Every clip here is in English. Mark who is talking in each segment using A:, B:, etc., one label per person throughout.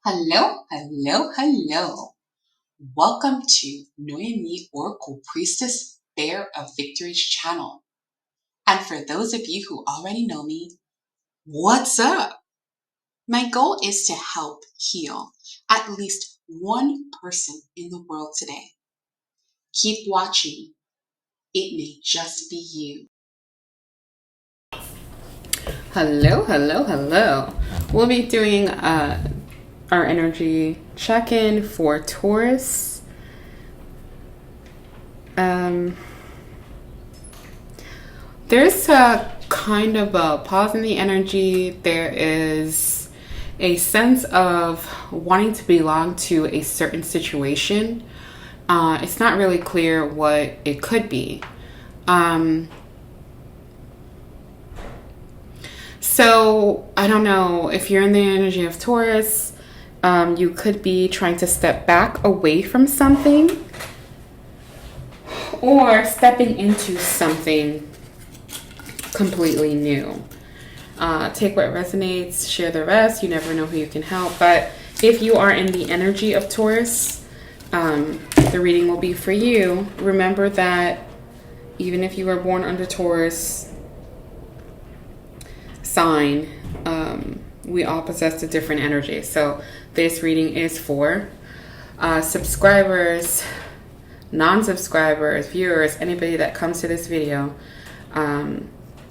A: Hello, hello, hello. Welcome to Noemi Oracle Priestess Bear of Victory's channel. And for those of you who already know me, what's up? My goal is to help heal at least one person in the world today. Keep watching. It may just be you.
B: Hello, hello, hello. We'll be doing our energy check-in for Taurus. There's a kind of a pause in the energy. There is a sense of wanting to belong to a certain situation. It's not really clear what it could be. So I don't know if you're in the energy of Taurus, you could be trying to step back away from something or stepping into something completely new. Take what resonates, share the rest. You never know who you can help. But if you are in the energy of Taurus, the reading will be for you. Remember that even if you were born under Taurus sign, we all possess a different energy. So this reading is for subscribers, non-subscribers, viewers, anybody that comes to this video.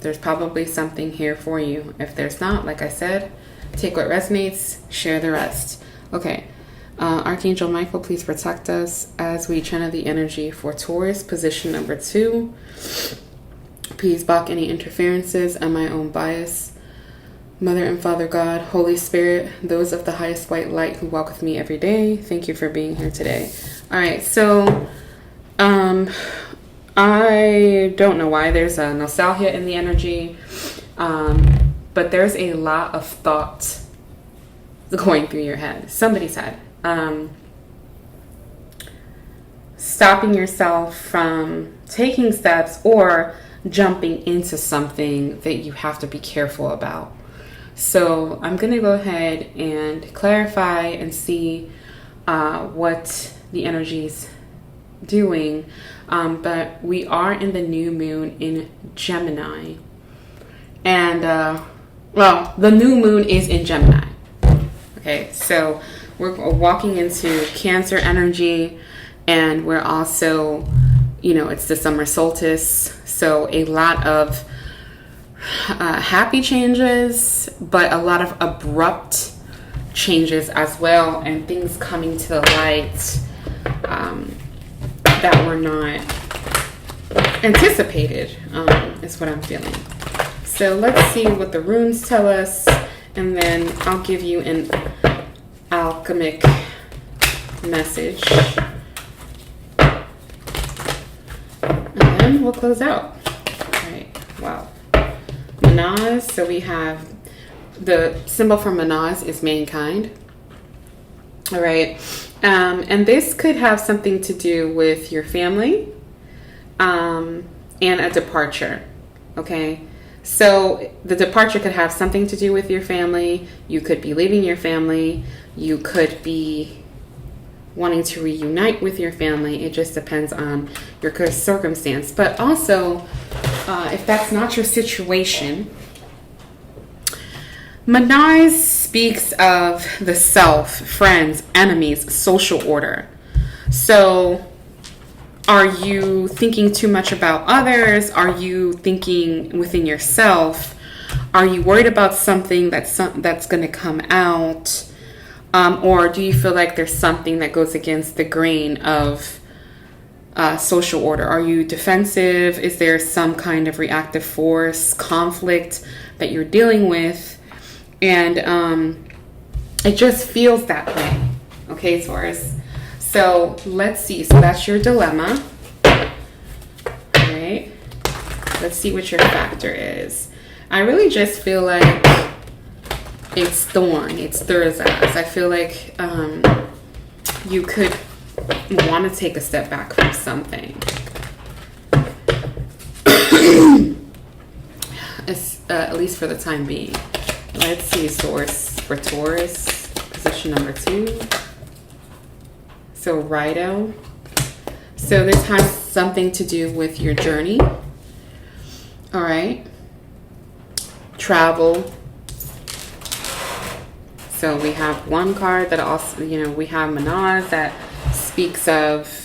B: There's probably something here for you. If there's not, like I said, take what resonates, share the rest. Okay. Archangel Michael, please protect us as we channel the energy for Taurus, position number 2. Please block any interferences and my own bias. Mother and Father God, Holy Spirit, those of the highest white light who walk with me every day, thank you for being here today. All right, so I don't know why there's a nostalgia in the energy, but there's a lot of thought going through your head, somebody's head. Stopping yourself from taking steps or jumping into something that you have to be careful about. So I'm going to go ahead and clarify and see what the energy is doing. But we are in the new moon in Gemini. And, the new moon is in Gemini. Okay, so we're walking into Cancer energy, and we're also, it's the summer solstice. So a lot of happy changes, but a lot of abrupt changes as well, and things coming to the light that were not anticipated, is what I'm feeling. So let's see what the runes tell us, and then I'll give you an alchemic message, and then we'll close out. All right, wow. Manaz, so we have the symbol for Manaz is mankind. All right, and this could have something to do with your family and a departure. Okay, so the departure could have something to do with your family. You could be leaving your family. You could be wanting to reunite with your family. It just depends on your circumstance. But also, if that's not your situation, Manaz speaks of the self, friends, enemies, social order. So are you thinking too much about others? Are you thinking within yourself? Are you worried about something that's going to come out? Or do you feel like there's something that goes against the grain of social order? Are you defensive? Is there some kind of reactive force, conflict that you're dealing with? And it just feels that way. Okay, Taurus. So let's see. So that's your dilemma. All right. Let's see what your factor is. I really just feel like it's thorn. It's thurzas. I feel like you could want to take a step back from something. At least for the time being. Let's see, source for Taurus, position number 2. So Righto. So this has something to do with your journey. All right. Travel. So we have one card that also, we have Manaz that speaks of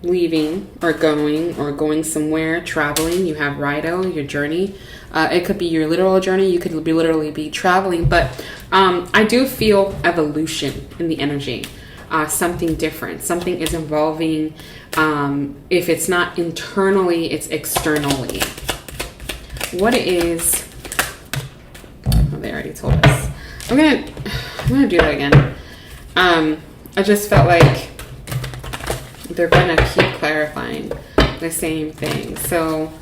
B: leaving or going somewhere, traveling. You have Righto, your journey. It could be your literal journey. You could literally be traveling. But I do feel evolution in the energy. Something different. Something is evolving. If it's not internally, it's externally. What is... Oh, they already told us. I'm gonna do that again. I just felt like they're gonna keep clarifying the same thing. So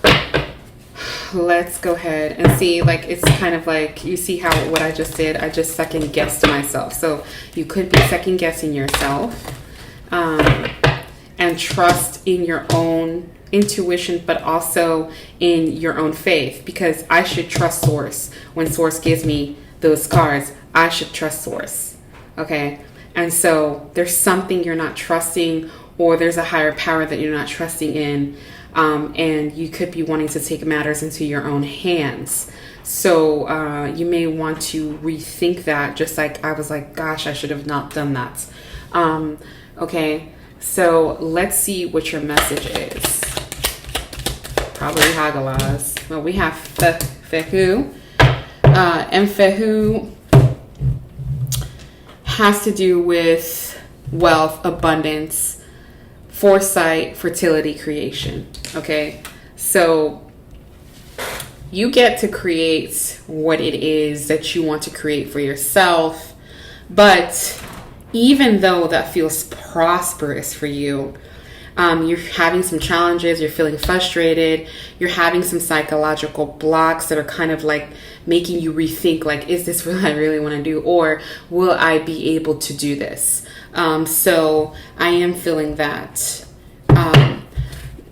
B: let's go ahead and see. Like, it's kind of like, you see how what I just did, I just second guessed myself. So you could be second guessing yourself, and trust in your own intuition, but also in your own faith, because I should trust source. When source gives me those cards, I should trust source. Okay. And so there's something you're not trusting, or there's a higher power that you're not trusting in. And you could be wanting to take matters into your own hands. So you may want to rethink that, just like I was like, gosh, I should have not done that. Okay, so let's see what your message is. Probably Hagalaz. Well, we have Fehu. And Fehu has to do with wealth, abundance, foresight, fertility, creation. Okay, so you get to create what it is that you want to create for yourself. But even though that feels prosperous for you, you're having some challenges, you're feeling frustrated, you're having some psychological blocks that are kind of like making you rethink, like, is this what I really want to do? Or will I be able to do this? So I am feeling that.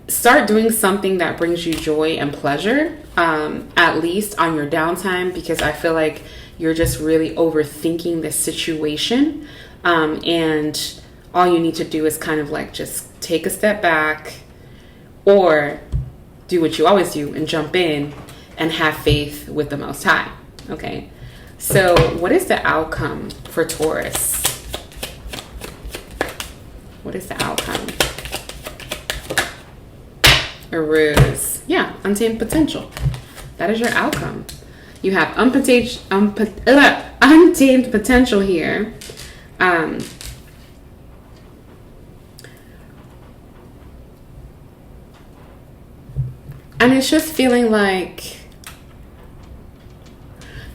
B: Start doing something that brings you joy and pleasure, at least on your downtime, because I feel like you're just really overthinking the situation. And all you need to do is kind of like just take a step back, or do what you always do and jump in and have faith with the Most High. Okay. So what is the outcome for Taurus? What is the outcome? A ruse. Yeah, untamed potential. That is your outcome. You have untamed potential here. And it's just feeling like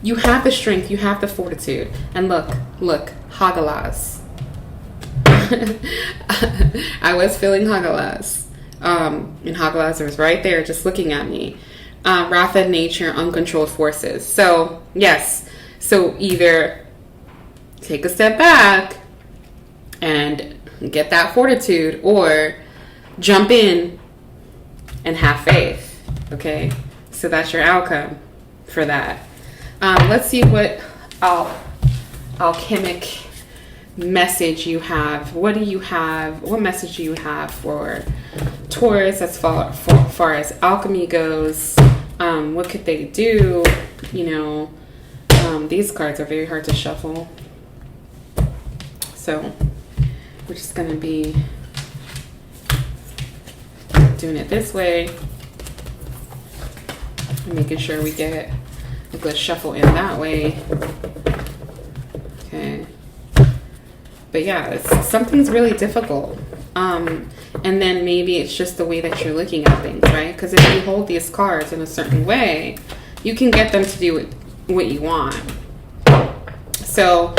B: you have the strength, you have the fortitude. And look, Hagalaz. I was feeling Hagalaz. And Hagalaz was right there just looking at me. Wrath of nature, uncontrolled forces. So, yes. So either take a step back and get that fortitude, or jump in and have faith. Okay? So that's your outcome for that. Let's see what alchemic message you have. What do you have? What message do you have for Taurus as far as alchemy goes? What could they do? These cards are very hard to shuffle. So we're just going to be doing it this way. And making sure we get a good shuffle in that way. Okay. But yeah, something's really difficult. And then maybe it's just the way that you're looking at things, right? Because if you hold these cards in a certain way, you can get them to do what you want. So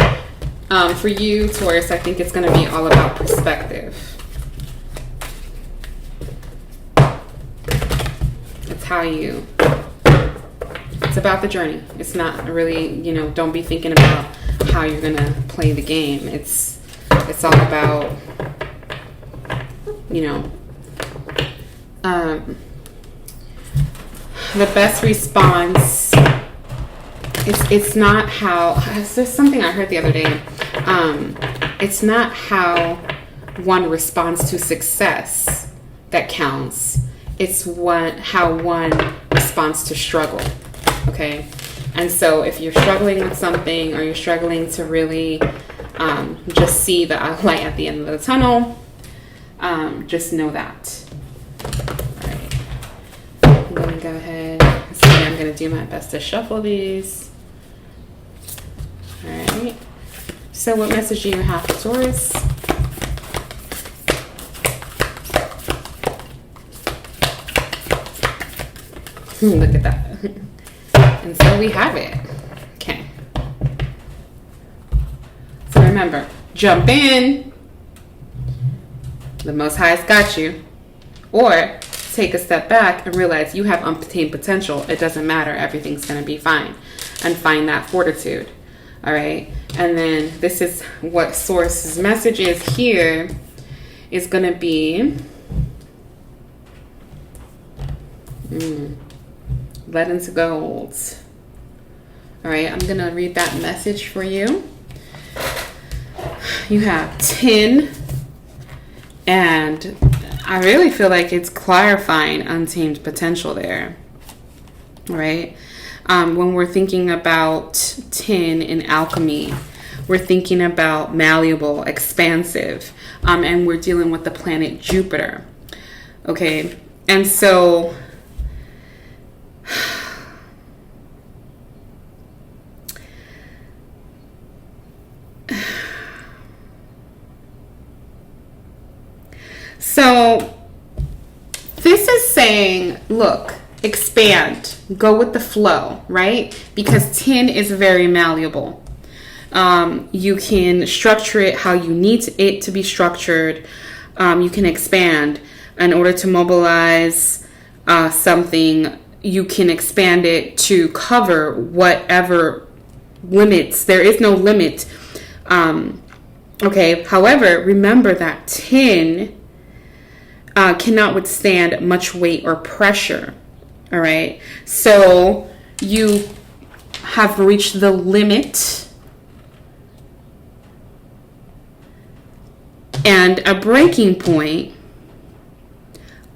B: for you, Taurus, I think it's going to be all about perspective. It's about the journey. It's not really, don't be thinking about how you're going to play the game. It's all about, the best response it's not how, there's something I heard the other day. It's not how one responds to success that counts. It's how one responds to struggle. Okay. And so if you're struggling with something, or you're struggling to really just see the light at the end of the tunnel, just know that. All right. I'm going to go ahead. So I'm going to do my best to shuffle these. All right. So what message do you have for Taurus? Look at that. And so we have it. Okay. So remember, jump in. The Most High's got you. Or take a step back and realize you have untamed potential. It doesn't matter. Everything's going to be fine. And find that fortitude. All right. And then this is what Source's message is here. Is going to be Let into gold. All right, I'm going to read that message for you. You have 10, and I really feel like it's clarifying untamed potential there. All right. When we're thinking about 10 in alchemy, we're thinking about malleable, expansive, and we're dealing with the planet Jupiter. Okay. And so this is saying, look, expand, go with the flow, right? Because 10 is very malleable. You can structure it how you need it to be structured. You can expand in order to mobilize something. You can expand it to cover whatever limits. There is no limit. Okay. However, remember that 10 cannot withstand much weight or pressure. All right. So you have reached the limit and a breaking point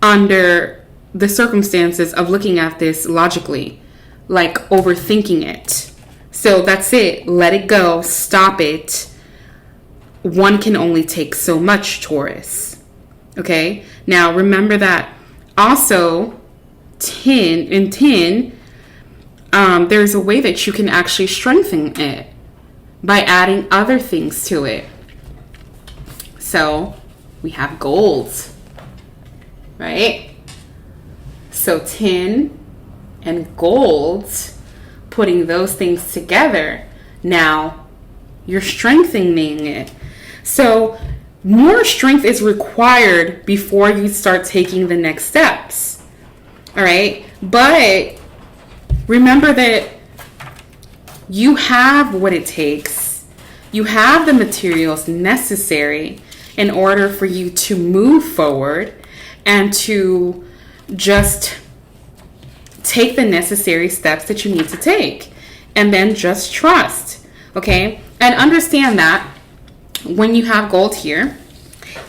B: under the circumstances of looking at this logically, like overthinking it. So that's it. Let it go. Stop it. One can only take so much, Taurus. Okay. Now remember that also 10, there's a way that you can actually strengthen it by adding other things to it. So we have gold, right? So 10 and gold, putting those things together, now you're strengthening it. So more strength is required before you start taking the next steps. All right. But remember that you have what it takes. You have the materials necessary in order for you to move forward and to just take the necessary steps that you need to take. And then just trust. Okay. And understand that when you have gold here,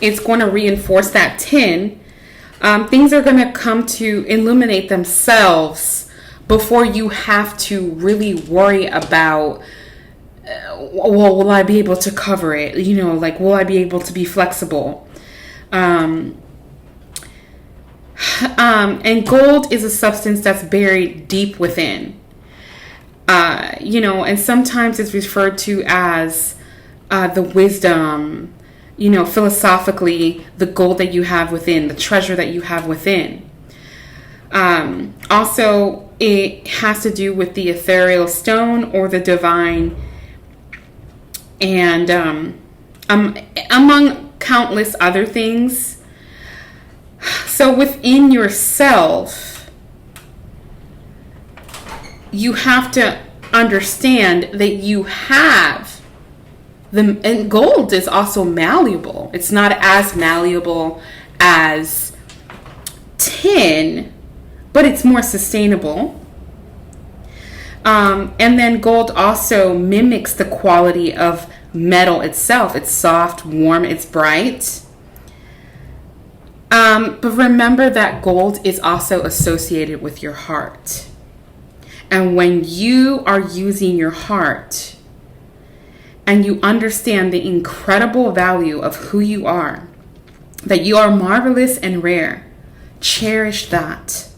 B: it's going to reinforce that 10. Things are going to come to illuminate themselves before you have to really worry about, well, will I be able to cover it? You know, like, will I be able to be flexible? And gold is a substance that's buried deep within. And sometimes it's referred to as the wisdom, philosophically, the gold that you have within, the treasure that you have within. Also, it has to do with the ethereal stone or the divine, and among countless other things. So within yourself, you have to understand that you have and gold is also malleable. It's not as malleable as 10, but it's more sustainable. And then gold also mimics the quality of metal itself. It's soft, warm, it's bright. But remember that gold is also associated with your heart. And when you are using your heart and you understand the incredible value of who you are, that you are marvelous and rare, cherish that.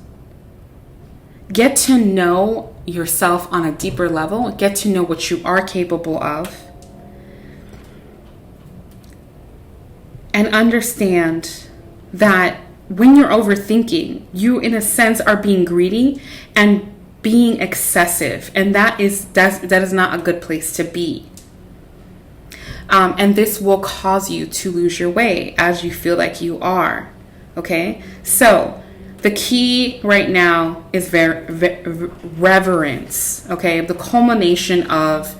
B: Get to know yourself on a deeper level. Get to know what you are capable of. And understand that when you're overthinking, you in a sense are being greedy and being excessive. And that is not a good place to be. And this will cause you to lose your way as you feel like you are. Okay? So the key right now is reverence. Okay? The culmination of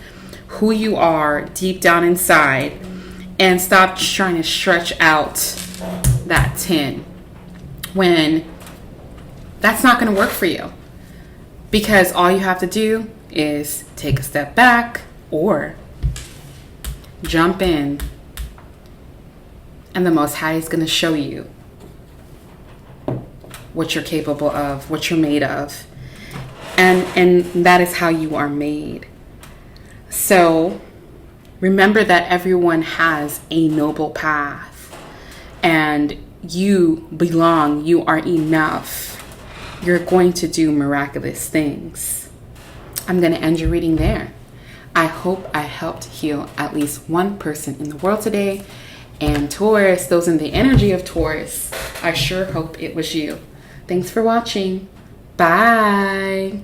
B: who you are deep down inside, and stop trying to stretch out that tin when that's not going to work for you. Because all you have to do is take a step back or jump in, and the Most High is going to show you what you're capable of, what you're made of. And that is how you are made. So remember that everyone has a noble path, and you belong, you are enough. You're going to do miraculous things. I'm going to end your reading there. I hope I helped heal at least one person in the world today. And Taurus, those in the energy of Taurus, I sure hope it was you. Thanks for watching. Bye.